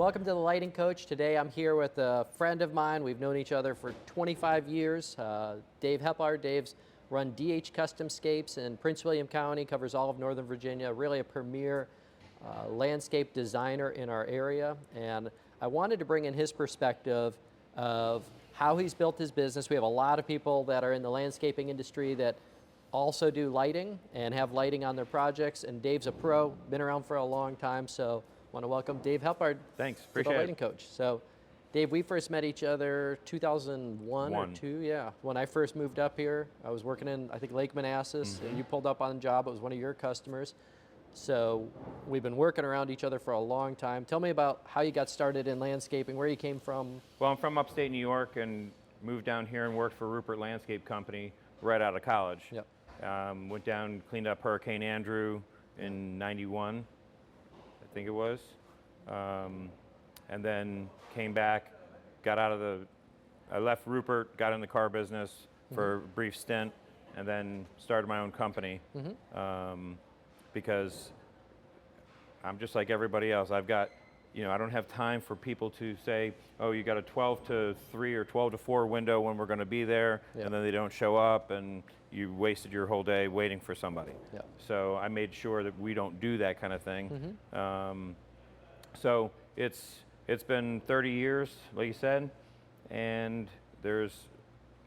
Welcome to the Lighting Coach. Today I'm here with a friend of mine. We've known each other for 25 years. Dave Helpard. Dave's run DH Custom Scapes in Prince William County, covers all of Northern Virginia, really a premier landscape designer in our area. And I wanted to bring in his perspective of how he's built his business. We have a lot of people that are in the landscaping industry that also do lighting and have lighting on their projects. And Dave's a pro, been around for a long time. So I want to welcome Dave Helpard. Thanks, to appreciate the Lighting it. Coach. So Dave, we first met each other 2001 or 2, yeah. When I first moved up here, I was working in, I think, Lake Manassas, and you pulled up on the job. It was one of your customers. So we've been working around each other for a long time. Tell me about how you got started in landscaping, where you came from. Well, I'm from upstate New York and moved down here and worked for Rupert Landscape Company right out of college. Yep. Went down, cleaned up Hurricane Andrew in '91, I think it was. And then came back, I left Rupert, got in the car business for a brief stint, and then started my own company because I'm just like everybody else. I don't have time for people to say, oh, you got a 12 to 3 or 12 to 4 window when we're going to be there, and then they don't show up, and you wasted your whole day waiting for somebody. Yep. So I made sure that we don't do that kind of thing. So it's been 30 years, like you said, and there's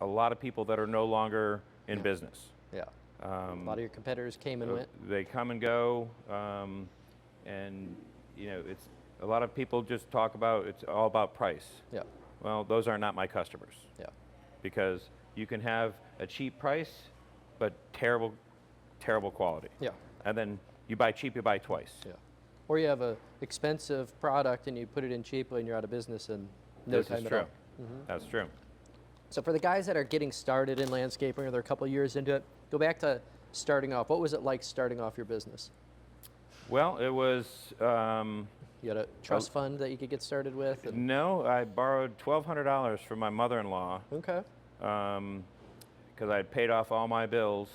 a lot of people that are no longer in business. Yeah. A lot of your competitors came and went. They come and go, and it's a lot of people just talk about it's all about price. Yeah. Well, those are not my customers. Yeah. Because you can have a cheap price, but terrible quality. Yeah. And then you buy cheap, you buy twice. Yeah. Or you have an expensive product and you put it in cheaply and you're out of business in no This time is at true. all. That's true. So for the guys that are getting started in landscaping or they're a couple years into it, go back to starting off. What was it like starting off your business? Well, it was. You had a trust fund that you could get started with? No, I borrowed $1,200 from my mother-in-law. Okay. Because I had paid off all my bills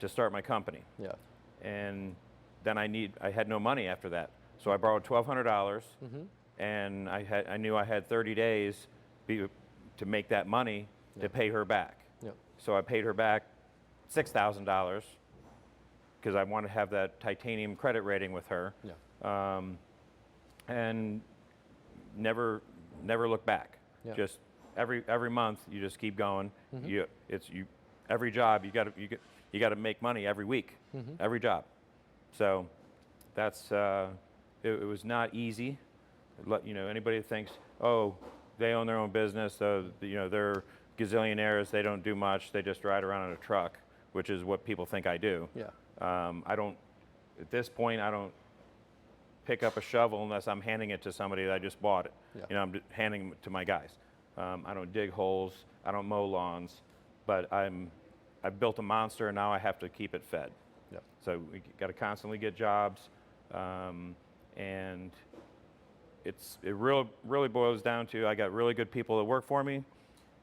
to start my company. Yeah. And then I had no money after that. So I borrowed $1,200, and I knew I had 30 days to make that money to pay her back. Yep. So I paid her back $6,000 because I wanted to have that titanium credit rating with her. Yeah. And never look back. Yeah. Just every month you just keep going. Every job you got to make money every week. Every job. So that's it was not easy. Anybody that thinks, oh, they own their own business, so they're gazillionaires, they don't do much, they just ride around in a truck, which is what people think I do. Yeah. At this point, I don't pick up a shovel unless I'm handing it to somebody that I just bought it. Yeah. I'm handing it to my guys. I don't dig holes, I don't mow lawns, but I've built a monster and now I have to keep it fed. Yep. So we got to constantly get jobs, and it really boils down to I got really good people that work for me,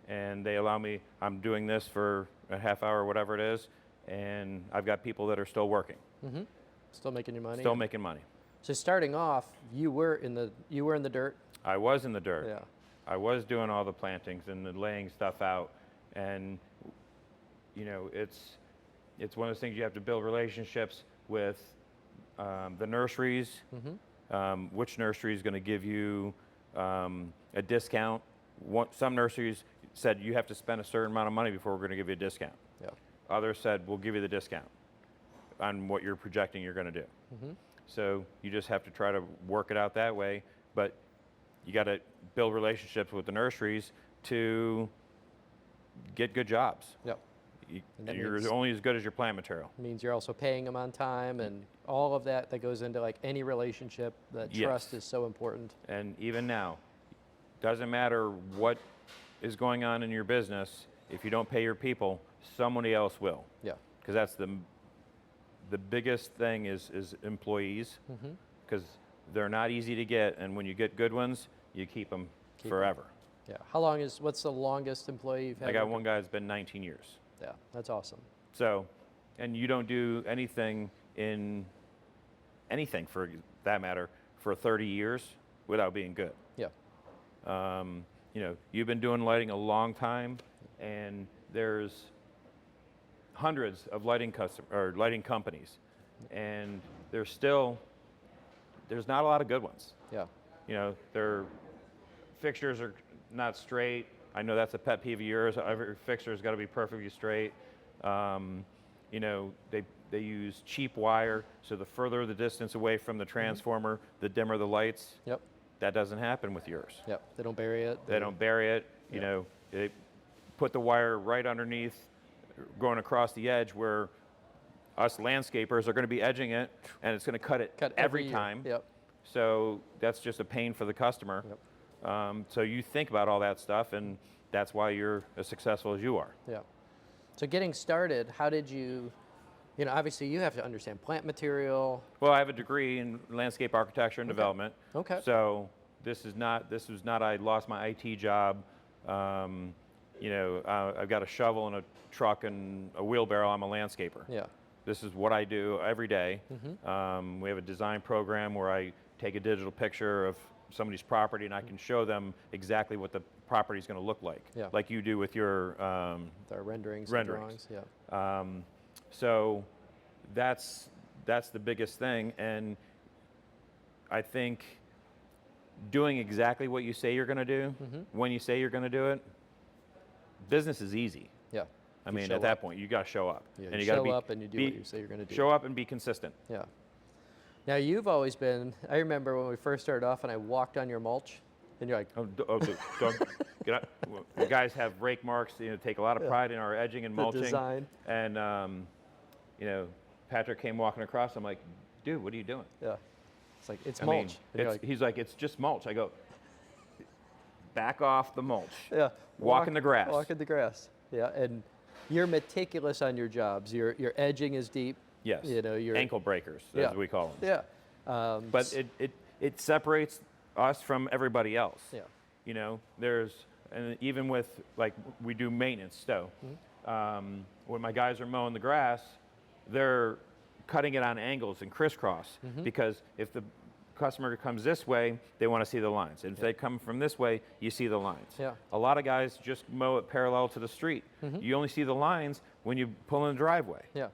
and they allow me. I'm doing this for a half hour, whatever it is, and I've got people that are still working. Still making your money? Still making money. So starting off, you were in the dirt? I was in the dirt. Yeah. I was doing all the plantings and the laying stuff out, and it's one of those things you have to build relationships with the nurseries. Which nursery is going to give you a discount? Some nurseries said you have to spend a certain amount of money before we're going to give you a discount. Yeah. Others said we'll give you the discount on what you're projecting you're going to do. So you just have to try to work it out that way, but you got to build relationships with the nurseries to get good jobs. Yep. You're only as good as your plant material. Means you're also paying them on time and all of that goes into like any relationship. That trust is so important. And even now, doesn't matter what is going on in your business, if you don't pay your people, somebody else will. Yeah. Because that's the biggest thing is employees, because they're not easy to get, and when you get good ones, you keep them forever. Yeah. What's the longest employee you've had? I got one guy that's been 19 years. Yeah, that's awesome. So, and you don't do anything for that matter for 30 years. without being good. Yeah. You know, you've been doing lighting a long time, and there's hundreds of lighting companies, and there's not a lot of good ones. Yeah. You know, their fixtures are not straight. I know that's a pet peeve of yours. Every fixture's got to be perfectly straight. You know, they use cheap wire, so the further the distance away from the transformer, the dimmer the lights. Yep. That doesn't happen with yours. Yep. They don't bury it. They don't bury it. You know, they put the wire right underneath, going across the edge where us landscapers are going to be edging it, and it's going to cut it every time. Yep. So that's just a pain for the customer. Yep. So you think about all that stuff, and that's why you're as successful as you are. Yeah. So getting started, how did you, you know, obviously you have to understand plant material. Well, I have a degree in landscape architecture and development. Okay. So this was not I lost my IT job. You know, I've got a shovel and a truck and a wheelbarrow. I'm a landscaper. Yeah. This is what I do every day. Mm-hmm. We have a design program where I take a digital picture of somebody's property and I can show them exactly what the property is going to look like, like you do with your our renderings. And drawings. Yeah. So that's the biggest thing, and I think doing exactly what you say you're going to do when you say you're going to do it, business is easy. Yeah. I mean, at that point, you got to show up. Yeah, and you got to show up and you do what you say you're going to do. Show up and be consistent. Yeah. Now you've always been, I remember when we first started off and I walked on your mulch and you're like, Don't get out. You guys have rake marks, you know, take a lot of pride in our edging and mulching. The design. And, you know, Patrick came walking across, I'm like, dude, what are you doing? Yeah. It's like, it's I mulch. mean, he's like, it's just mulch. I go, back off the mulch. Yeah. Walk in the grass. Walk in the grass. Yeah. And you're meticulous on your jobs. Your edging is deep. Yes. You know, your ankle breakers, as we call them. Yeah. But it separates us from everybody else. Yeah. You know, and even with, like, we do maintenance, stow. When my guys are mowing the grass, they're cutting it on angles and crisscross because if the customer comes this way, they want to see the lines. And if they come from this way, you see the lines. Yeah. A lot of guys just mow it parallel to the street. You only see the lines when you pull in the driveway. Yeah.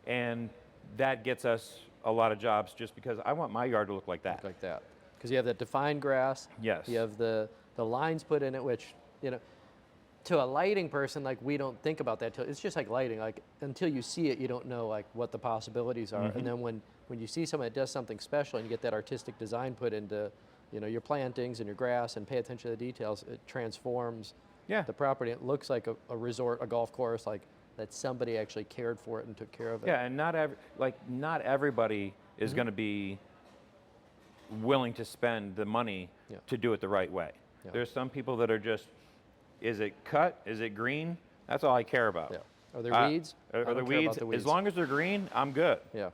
And that gets us a lot of jobs just because I want my yard to look like that. Like that. Because you have that defined grass. Yes. You have the lines put in it, which, you know, to a lighting person, like, we don't think about that till it's just like lighting. Like, until you see it, you don't know, like, what the possibilities are. And then when you see someone that does something special and you get that artistic design put into, you know, your plantings and your grass and pay attention to the details, it transforms the property. It looks like a resort, a golf course, like that somebody actually cared for it and took care of it. Yeah, and not everybody is going to be willing to spend the money to do it the right way. Yeah. There's some people that are just, is it cut? Is it green? That's all I care about. Yeah. Are there weeds? Are there weeds? As long as they're green, I'm good. Yeah.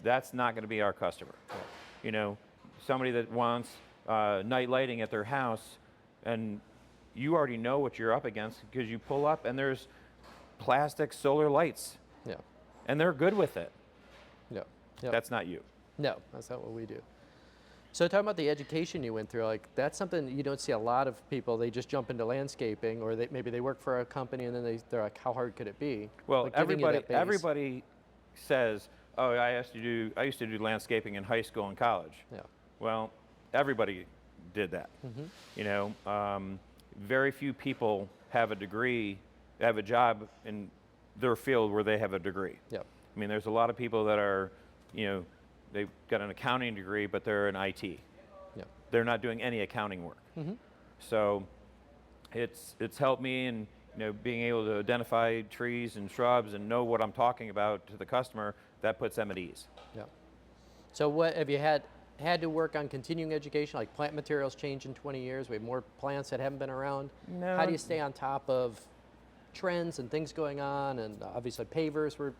That's not going to be our customer. Yeah. You know, somebody that wants night lighting at their house, and you already know what you're up against because you pull up and there's plastic solar lights. Yeah. And they're good with it. Yeah. Yep. That's not you. No, that's not what we do. So talking about the education you went through, like, that's something you don't see a lot of people. They just jump into landscaping, or maybe they work for a company and then they're like, how hard could it be? Well, like everybody says, oh, I used to do landscaping in high school and college. Yeah. Well, everybody did that. You know, very few people have a degree, have a job in their field where they have a degree. Yep. I mean, there's a lot of people that are, you know, they've got an accounting degree, but they're in IT. Yep. They're not doing any accounting work. So it's helped me in, you know, being able to identify trees and shrubs and know what I'm talking about to the customer. That puts them at ease. Yeah. So what have you had to work on continuing education? Like, plant materials change in 20 years. We have more plants that haven't been around. No. How do you stay on top of trends and things going on? And obviously pavers were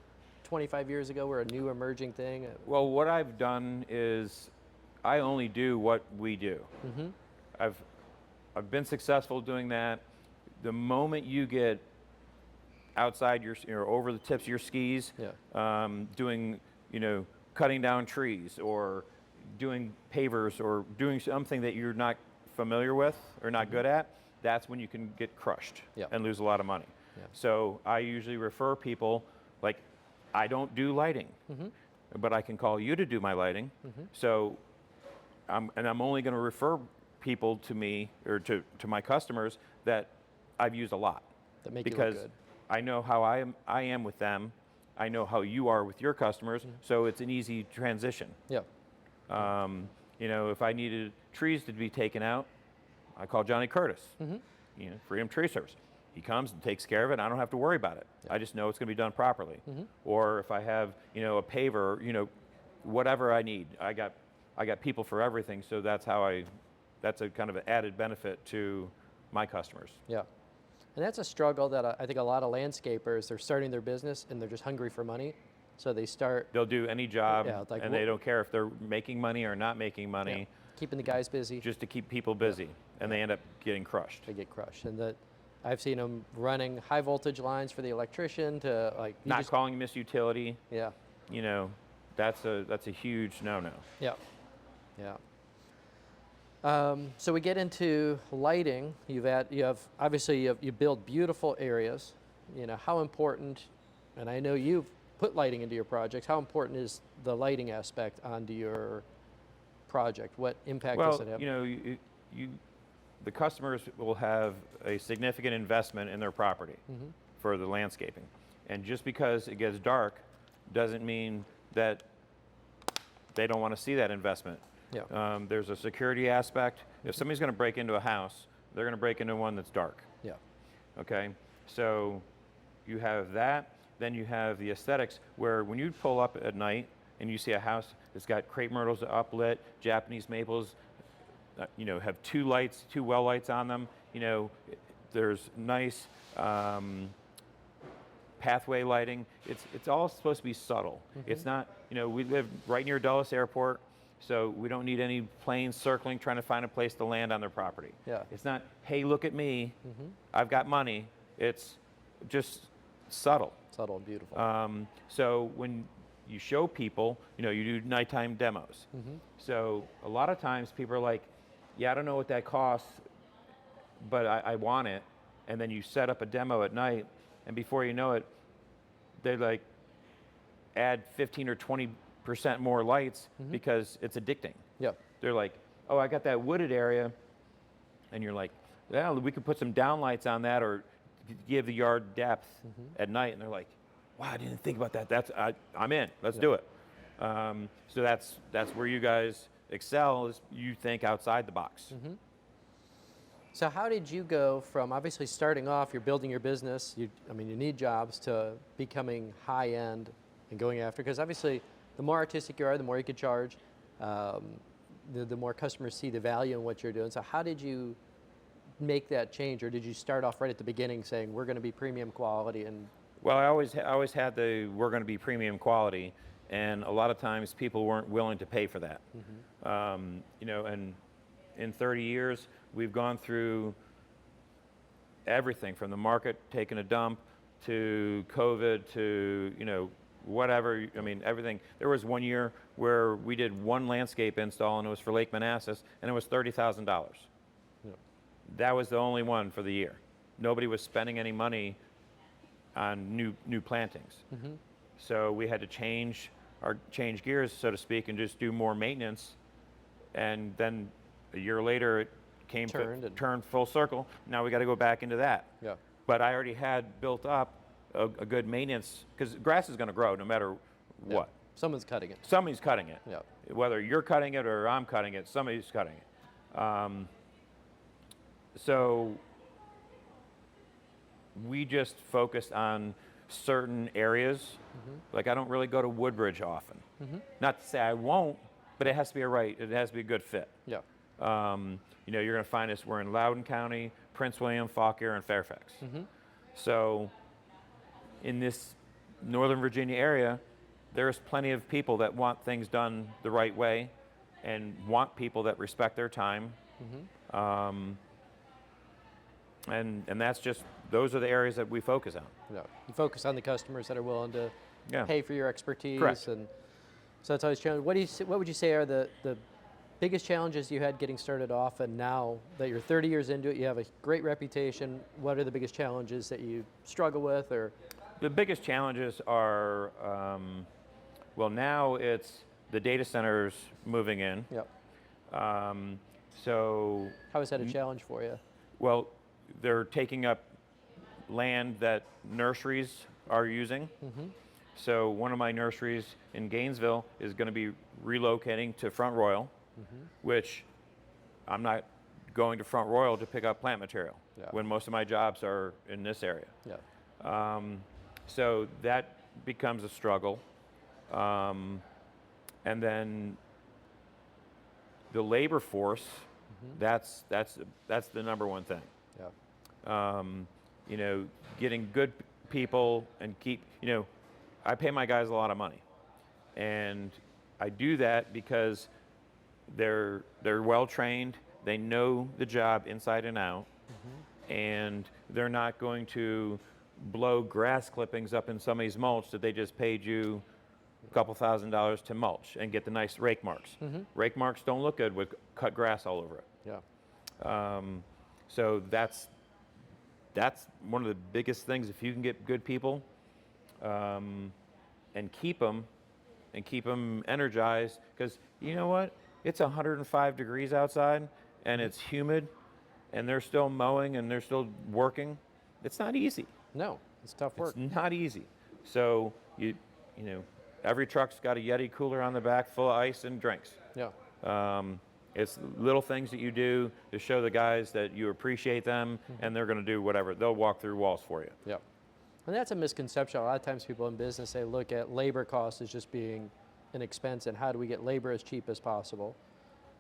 25 years ago were a new emerging thing. Well, what I've done is I only do what we do. I've been successful doing that. The moment you get outside your over the tips of your skis, doing, you know, cutting down trees or doing pavers or doing something that you're not familiar with or not good at, that's when you can get crushed and lose a lot of money. Yeah. So I usually refer people, like, I don't do lighting, but I can call you to do my lighting. So I'm only going to refer people to me or to my customers that I've used a lot. That make because you look good. I know how I am with them. I know how you are with your customers, so it's an easy transition. Yeah. You know, if I needed trees to be taken out, I call Johnny Curtis, you know, Freedom Tree Service. He comes and takes care of it, and I don't have to worry about it. I just know it's going to be done properly. Or if I have, you know, a paver, you know, whatever I need, I got people for everything. So that's how that's a kind of an added benefit to my customers. Yeah. And that's a struggle that I think a lot of landscapers, they're starting their business and they're just hungry for money. So they start. They'll do any job, like, and they don't care if they're making money or not making money. Keeping the guys busy. Just to keep people busy, and they end up getting crushed. They get crushed. And I've seen them running high voltage lines for the electrician to like. Not calling Miss Utility. Yeah. You know, that's a huge no-no. Yeah. Yeah. So we get into lighting. You build beautiful areas. You know, how important, and I know you've put lighting into your projects, how important is the lighting aspect onto your project? What impact does it have? You know, the customers will have a significant investment in their property for the landscaping. And just because it gets dark doesn't mean that they don't want to see that investment. Yeah. There's a security aspect. If somebody's going to break into a house, they're going to break into one that's dark. Yeah. Okay? So you have that. Then you have the aesthetics where when you pull up at night and you see a house that's got crepe myrtles uplit, Japanese maples, you know, have two well lights on them. You know, there's nice pathway lighting. It's all supposed to be subtle. It's not, you know, we live right near Dulles Airport. So we don't need any planes circling, trying to find a place to land on their property. Yeah. It's not, hey, look at me, I've got money. It's just subtle. Subtle and beautiful. So when you show people, you know, you do nighttime demos. So a lot of times people are like, yeah, I don't know what that costs, but I want it. And then you set up a demo at night, and before you know it, they like add 15 or 20% more lights because it's addicting. Yeah. They're like, oh, I got that wooded area, and you're like, yeah, we could put some downlights on that or give the yard depth at night. And they're like, wow, I didn't think about that. I'm in. Let's do it. So that's where you guys excel, is you think outside the box. So how did you go from obviously starting off, you're building your business, you need jobs, to becoming high end and going after, because obviously the more artistic you are, the more you could charge, the more customers see the value in what you're doing. So how did you make that change, or did you start off right at the beginning saying we're going to be premium quality? And well, I always had we're going to be premium quality, and a lot of times people weren't willing to pay for that. You know, and in 30 years, we've gone through everything from the market taking a dump to COVID to, you know, whatever. I mean, everything. There was one year where we did one landscape install, and it was for Lake Manassas, and it was $30,000. Yeah. That was the only one for the year. Nobody was spending any money on new plantings. So we had to change gears, so to speak, and just do more maintenance. And then a year later, it turned full circle. Now we got to go back into that. Yeah. But I already had built up a good maintenance, because grass is going to grow no matter what. Someone's cutting it. Somebody's cutting it. Yeah. Whether you're cutting it or I'm cutting it, somebody's cutting it. So we just focused on certain areas. Like, I don't really go to Woodbridge often. Not to say I won't, but it has to be it has to be a good fit. Yeah. You know, you're going to find us, we're in Loudoun County, Prince William, Fauquier, and Fairfax. So in this Northern Virginia area, there's plenty of people that want things done the right way and want people that respect their time. And that's just, those are the areas that we focus on. Yeah. You focus on the customers that are willing to pay for your expertise. Correct. And So that's always challenging. What would you say are the biggest challenges you had getting started off, and now that you're 30 years into it, you have a great reputation, what are the biggest challenges that you struggle with? Or The biggest challenges are, well, now it's the data centers moving in. Yep. So, How is that a challenge for you? well, they're taking up land that nurseries are using. So one of my nurseries in Gainesville is going to be relocating to Front Royal, which I'm not going to Front Royal to pick up plant material Yeah. when most of my jobs are in this area. Yeah. So that becomes a struggle. And then the labor force, that's the number one thing. Yeah. You know, getting good people and I pay my guys a lot of money. And I do that because they're well trained, they know the job inside and out, and they're not going to blow grass clippings up in somebody's mulch that they just paid you a couple $1,000s to mulch and get the nice rake marks. Rake marks don't look good with cut grass all over it. Yeah. So that's one of the biggest things. If you can get good people and keep them energized, because you know what? It's 105 degrees outside and it's humid and they're still mowing and they're still working. It's not easy. No, it's tough work. It's not easy. So you know, every truck's got a Yeti cooler on the back full of ice and drinks. Yeah. It's little things that you do to show the guys that you appreciate them, and they're going to do whatever. They'll walk through walls for you. Yeah. And that's a misconception. A lot of times people in business, they look at labor costs as just being an expense and how do we get labor as cheap as possible.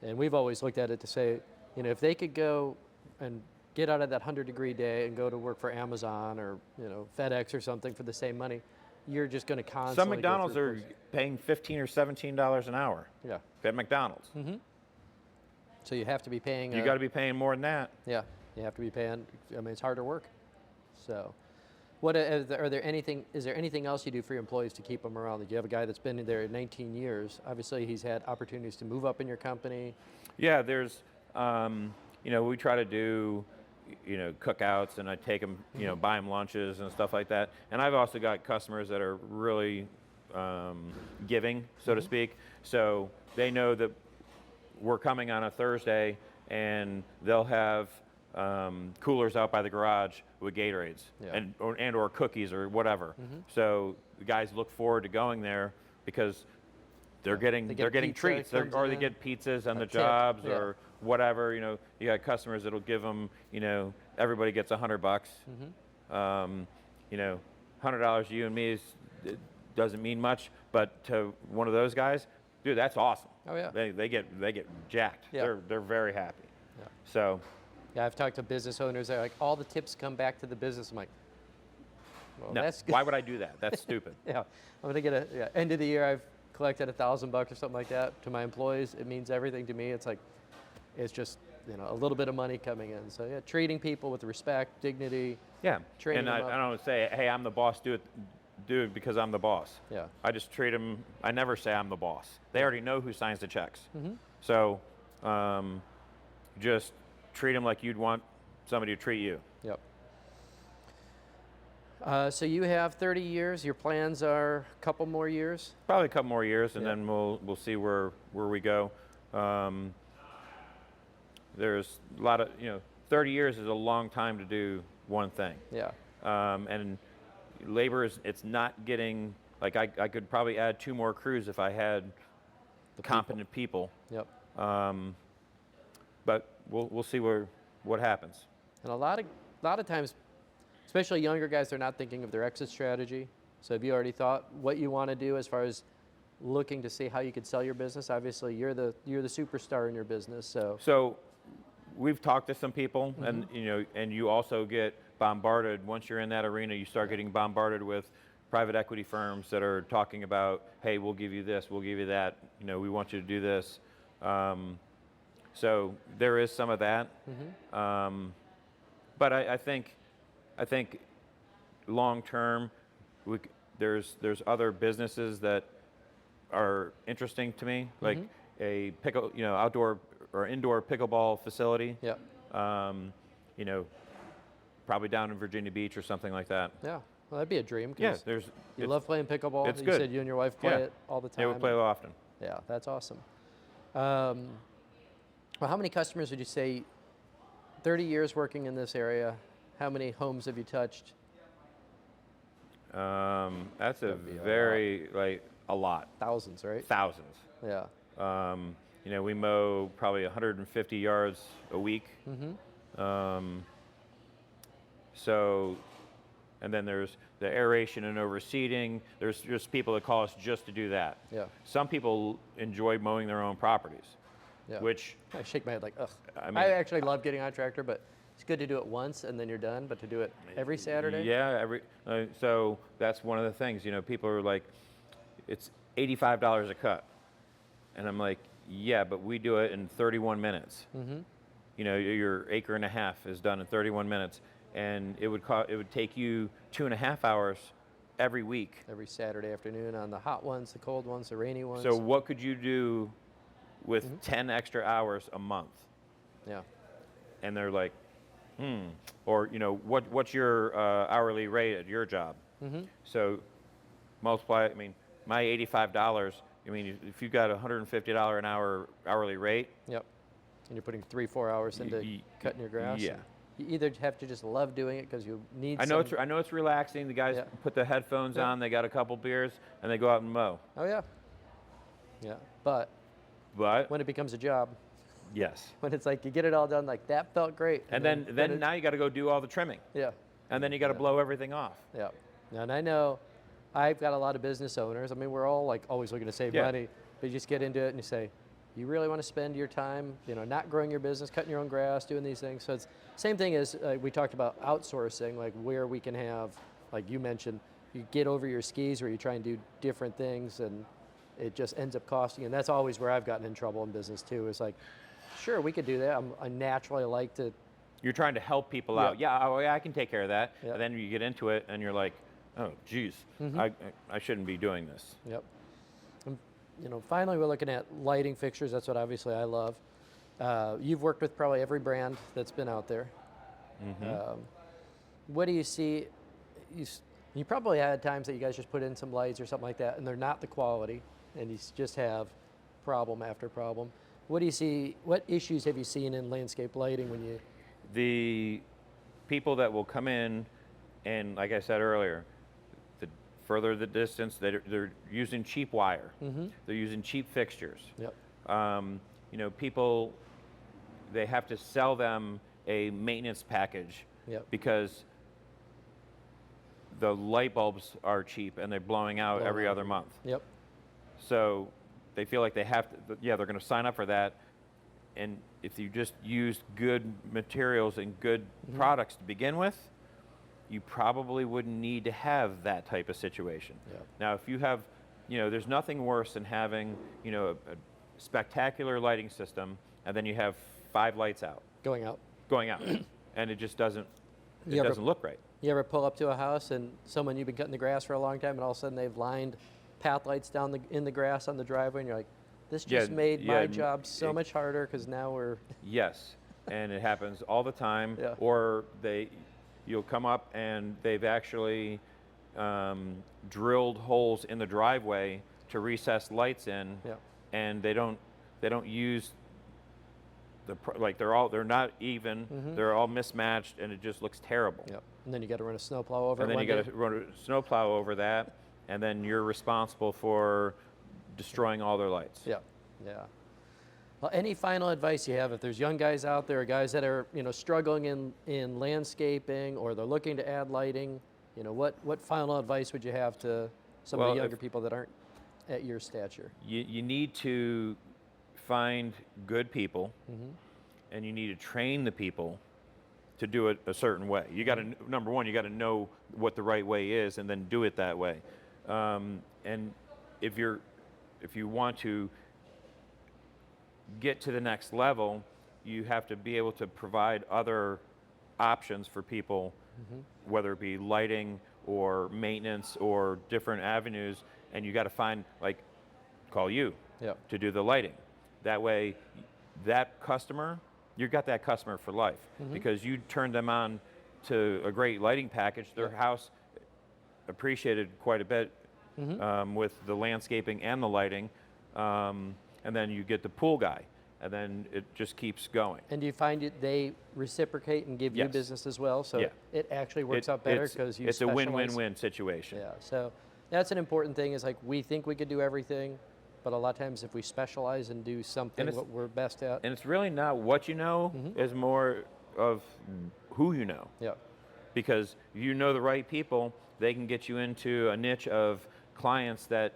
And we've always looked at it to say, you know, if they could go and get out of that 100-degree day and go to work for Amazon or, you know, FedEx or something for the same money, you're just going to constantly Some McDonald's are paying $15 or $17 an hour. Yeah. At McDonald's. So you have to be paying. You got to be paying more than that. Yeah, you have to be paying. I mean, it's harder work. So, what is there anything? Is there anything else you do for your employees to keep them around? Like you have a guy that's been there 19 years. Obviously, he's had opportunities to move up in your company. Yeah, there's, you know, we try to do, you know, cookouts, and I take them, you know, buy them lunches and stuff like that. And I've also got customers that are really giving, so to speak. So they know that we're coming on a Thursday, and they'll have coolers out by the garage with Gatorades and or cookies or whatever. So the guys look forward to going there because they're getting treats, or they get pizzas on the jobs or whatever. You know, you got customers that'll give them. You know, everybody gets $100. You know, $100 to you and me doesn't mean much, but to one of those guys, dude, that's awesome. Oh yeah. They get jacked. Yeah. They're very happy. Yeah. So. Yeah, I've talked to business owners. They're like, all the tips come back to the business. I'm like, well, No, that's good. why would I do that? That's stupid. Yeah, I'm gonna get end of the year. I've collected $1,000 or something like that to my employees. It means everything to me. It's like, it's just, you know, a little bit of money coming in. So yeah, treating people with respect, dignity. Yeah. Training And them up. I don't say, hey, I'm the boss. Do it because I'm the boss. Yeah. I just treat them. I never say I'm the boss. They already know who signs the checks. So just treat them like you'd want somebody to treat you. Yep. So you have 30 years. Your plans are a couple more years. Probably a couple more years, and Yeah. then we'll see where we go. There's a lot of, 30 years is a long time to do one thing. Yeah. And labor it's not getting, like I could probably add 2 more crews if I had competent people. Yep. But we'll see what happens. And a lot of times, especially younger guys, they're not thinking of their exit strategy. So have you already thought what you want to do as far as looking to see how you could sell your business? Obviously, you're the superstar in your business. So we've talked to some people, and and you also get bombarded once you're in that arena. You start getting bombarded with private equity firms that are talking about, hey, we'll give you this, we'll give you that. We want you to do this. So there is some of that. But I think long term, there's other businesses that are interesting to me, like a outdoor or indoor pickleball facility. Yeah. You know, probably down in Virginia Beach or something like that. Yeah. Well, that'd be a dream. 'Cause Yeah, you love playing pickleball. it's You good. said you and your wife play Yeah. it all the time. Yeah, we play often. Yeah, that's awesome. Well, how many customers would you say, 30 years working in this area, how many homes have you touched? That's a That'd be a lot. Thousands, right? Thousands. Yeah. You know, we mow probably 150 yards a week. So, and then there's the aeration and overseeding. There's just people that call us just to do that. Yeah. Some people enjoy mowing their own properties, Yeah. which I shake my head like, ugh. I I mean, actually love getting on a tractor, but it's good to do it once and then you're done, but to do it every Saturday? yeah, so that's one of the things, you know, people are like, it's $85 a cut. And I'm like, yeah, but we do it in 31 minutes. You know, your acre and a half is done in 31 minutes. And it would take you 2.5 hours every week. Every Saturday afternoon on the hot ones, the cold ones, the rainy ones. So what could you do with 10 extra hours a month? Yeah. And they're like, or you know, what's your hourly rate at your job? So multiply. I mean, my $85. I mean, if you got $150 an hour hourly rate. Yep. And you're putting 3-4 hours into cutting your grass. Yeah. and You either have to just love doing it because you need. I know it's relaxing. The guys put the headphones on. They got a couple beers and they go out and mow. Oh yeah. Yeah, but when it becomes a job, yes. when it's like you get it all done, like that felt great. And then now you got to go do all the trimming. Yeah. And then you got to blow everything off. Yeah. And I know I've got a lot of business owners. I mean, we're all like always looking to save money, but you just get into it and you say, you really want to spend your time, you know, not growing your business, cutting your own grass, doing these things. So it's same thing as we talked about outsourcing, like where we can have, like you mentioned, you get over your skis where you try and do different things and it just ends up costing. And that's always where I've gotten in trouble in business too. Is like, sure, we could do that. I naturally like to. You're trying to help people out. Yeah, I can take care of that. Yep. And then you get into it and you're like, oh, geez, I shouldn't be doing this. Yep. You know, finally we're looking at lighting fixtures. That's what obviously I love. You've worked with probably every brand that's been out there. What do you see? You probably had times that you guys just put in some lights or something like that, and they're not the quality, and you just have problem after problem. What do you see? What issues have you seen in landscape lighting when you? The people that will come in, and like I said earlier, the further the distance, they're using cheap wire. They're using cheap fixtures. Yep. You know, people, they have to sell them a maintenance package because the light bulbs are cheap and they're blowing out every other month. Yep. So they feel like they have to, they're going to sign up for that. And if you just use good materials and good products to begin with, you probably wouldn't need to have that type of situation. Yep. Now, if you have, you know, there's nothing worse than having, you know, a spectacular lighting system and then you have 5 lights out. Going out. And it just doesn't, doesn't look right. You ever pull up to a house and someone you've been cutting the grass for a long time and all of a sudden they've lined path lights down in the grass on the driveway and you're like, this just made my job so much harder because now we're... Yes, and it happens all the time. Yeah. Or you'll come up and they've actually drilled holes in the driveway to recess lights in, and they don't use they're not even. They're all mismatched, and it just looks terrible. Yep. And then you got to run a snowplow over it. And then you got to run a snowplow over that, and then you're responsible for destroying all their lights. Yeah. Well, any final advice you have if there's young guys out there, guys that are struggling in landscaping or they're looking to add lighting, what final advice would you have to some of the younger people that aren't at your stature? You need to find good people, and you need to train the people to do it a certain way. You got to, number one, you got to know what the right way is, and then do it that way. And if you want to get to the next level, you have to be able to provide other options for people, whether it be lighting or maintenance or different avenues. And you got to find, like, call you Yep. to do the lighting. That way, that customer, you got that customer for life because you turned them on to a great lighting package. Their house appreciated quite a bit with the landscaping and the lighting. And then you get the pool guy, and then it just keeps going. And do you find they reciprocate and give you Yes. business as well? So Yeah. it actually works out better because you It's a specialize. win-win-win situation. Yeah, so that's an important thing is like we think we could do everything, but a lot of times if we specialize and do something it's- what we're best at. And it's really not what you know, it's more of who you know. Yeah, Because you know the right people, they can get you into a niche of clients that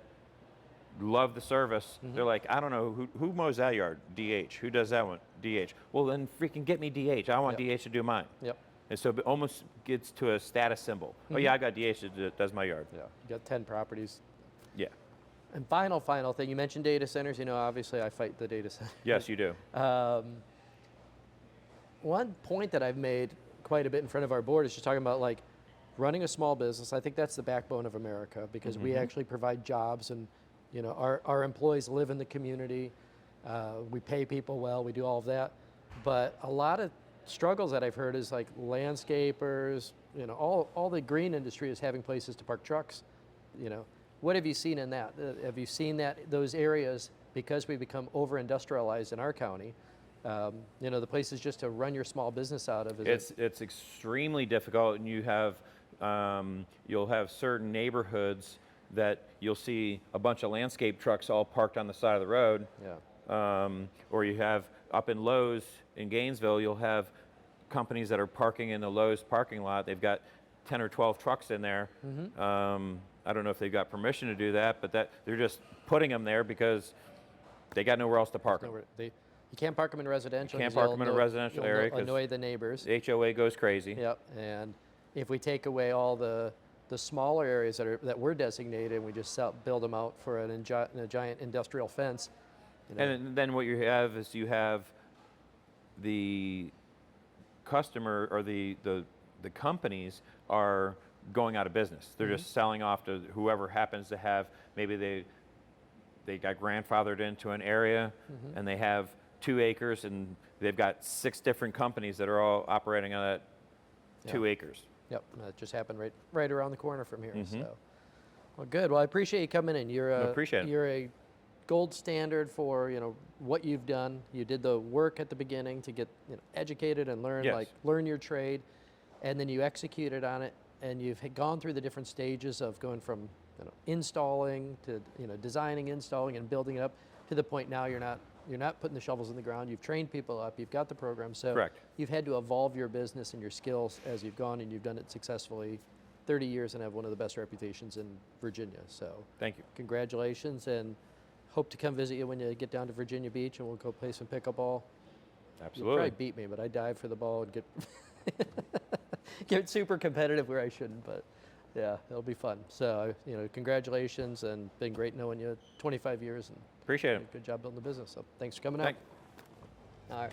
love the service. They're like, I don't know, who mows that yard? DH. Who does that one? DH. Well, then freaking get me DH. I want DH to do mine. yep, And so it almost gets to a status symbol. Oh yeah, I got DH that does my yard. yeah. You got 10 properties. Yeah. And final thing, you mentioned data centers. You know, obviously I fight the data center. Yes, you do. One point that I've made quite a bit in front of our board is just talking about like running a small business. I think that's the backbone of America because we actually provide jobs and you know our employees live in the community. We pay people well. We do all of that. But a lot of struggles that I've heard is like landscapers. You know, all the green industry is having places to park trucks. You know, what have you seen in that? Have you seen that those areas because we become over-industrialized in our county? You know, the places just to run your small business out of. It's extremely difficult, and you have you'll have certain neighborhoods that you'll see a bunch of landscape trucks all parked on the side of the road. Yeah. Or you have up in Lowe's in Gainesville, you'll have companies that are parking in the Lowe's parking lot. They've got 10 or 12 trucks in there. I don't know if they've got permission to do that, but they're just putting them there because they got nowhere else to park them. You can't park them in residential. Can't 'cause park them in a residential you'll area 'cause annoy the neighbors. The HOA goes crazy. Yep. And if we take away all the smaller areas that we're designated, and we just build them out for a giant industrial fence. You know, And then what you have is you have the customer or the companies are going out of business. They're just selling off to whoever happens to have, maybe they got grandfathered into an area and they have 2 acres and they've got 6 different companies that are all operating on that 2 acres. Yep, and that just happened right around the corner from here. So, well, good. Well, I appreciate you coming in. Appreciate it. You're a gold standard for what you've done. You did the work at the beginning to get educated and learn learn your trade, and then you executed on it. And you've gone through the different stages of going from installing to designing, installing, and building it up to the point now you're not putting the shovels in the ground. You've trained people up. You've got the program. So Correct. You've had to evolve your business and your skills as you've gone, and you've done it successfully. 30 years and have one of the best reputations in Virginia. So Thank you. congratulations, and hope to come visit you when you get down to Virginia Beach, and we'll go play some pickleball. You'll Absolutely. probably beat me, but I dive for the ball and get super competitive where I shouldn't. But yeah, it'll be fun. So congratulations, and been great knowing you 25 years, and Appreciate it. good job building the business. So thanks for coming Thank- out. All right.